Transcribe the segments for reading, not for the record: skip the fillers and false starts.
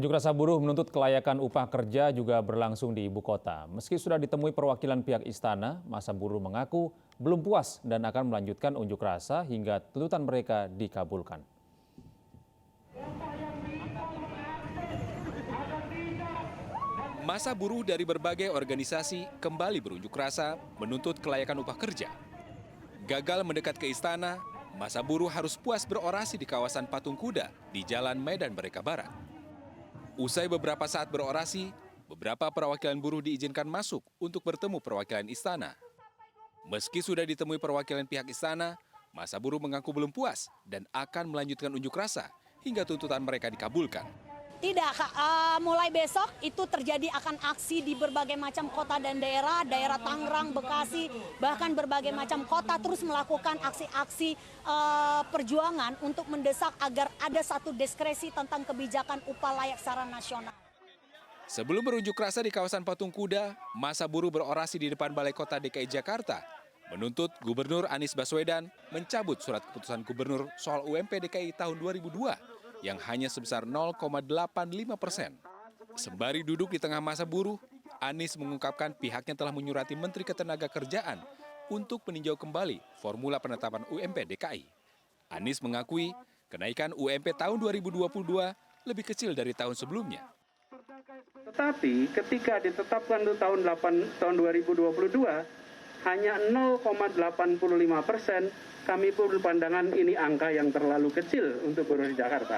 Unjuk rasa buruh menuntut kelayakan upah kerja juga berlangsung di ibu kota. Meski sudah ditemui perwakilan pihak istana, masa buruh mengaku belum puas dan akan melanjutkan unjuk rasa hingga tuntutan mereka dikabulkan. Masa buruh dari berbagai organisasi kembali berunjuk rasa menuntut kelayakan upah kerja. Gagal mendekat ke istana, masa buruh harus puas berorasi di kawasan Patung Kuda di Jalan Medan Merdeka Barat. Usai beberapa saat berorasi, beberapa perwakilan buruh diizinkan masuk untuk bertemu perwakilan istana. Meski sudah ditemui perwakilan pihak istana, masa buruh mengaku belum puas dan akan melanjutkan unjuk rasa hingga tuntutan mereka dikabulkan. Tidak, mulai besok itu terjadi akan aksi di berbagai macam kota dan daerah Tangerang, Bekasi, bahkan berbagai macam kota terus melakukan aksi-aksi perjuangan untuk mendesak agar ada satu diskresi tentang kebijakan upah layak secara nasional. Sebelum berunjuk rasa di kawasan Patung Kuda, masa buruh berorasi di depan Balai Kota DKI Jakarta, menuntut Gubernur Anies Baswedan mencabut surat keputusan Gubernur soal UMP DKI tahun 2002 yang hanya sebesar 0,85%. Sembari duduk di tengah masa buruh, Anies mengungkapkan pihaknya telah menyurati Menteri Ketenagakerjaan untuk meninjau kembali formula penetapan UMP DKI. Anies mengakui kenaikan UMP tahun 2022 lebih kecil dari tahun sebelumnya. Tetapi ketika ditetapkan untuk tahun 2022 hanya 0,85%, kami pun berpandangan ini angka yang terlalu kecil untuk buruh di Jakarta.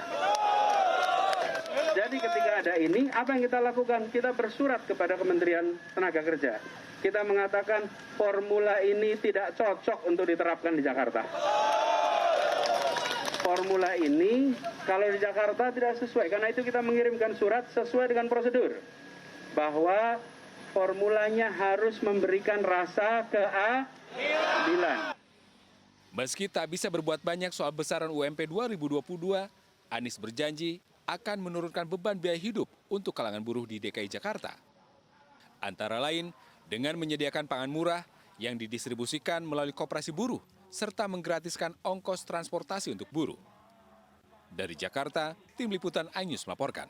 Jadi ketika ada ini, apa yang kita lakukan? Kita bersurat kepada Kementerian Tenaga Kerja. Kita mengatakan formula ini tidak cocok untuk diterapkan di Jakarta. Formula ini kalau di Jakarta tidak sesuai, karena itu kita mengirimkan surat sesuai dengan prosedur. Bahwa formulanya harus memberikan rasa keadilan. Meski tak bisa berbuat banyak soal besaran UMP 2022, Anies berjanji akan menurunkan beban biaya hidup untuk kalangan buruh di DKI Jakarta. Antara lain, dengan menyediakan pangan murah yang didistribusikan melalui koperasi buruh, serta menggratiskan ongkos transportasi untuk buruh. Dari Jakarta, Tim Liputan iNews melaporkan.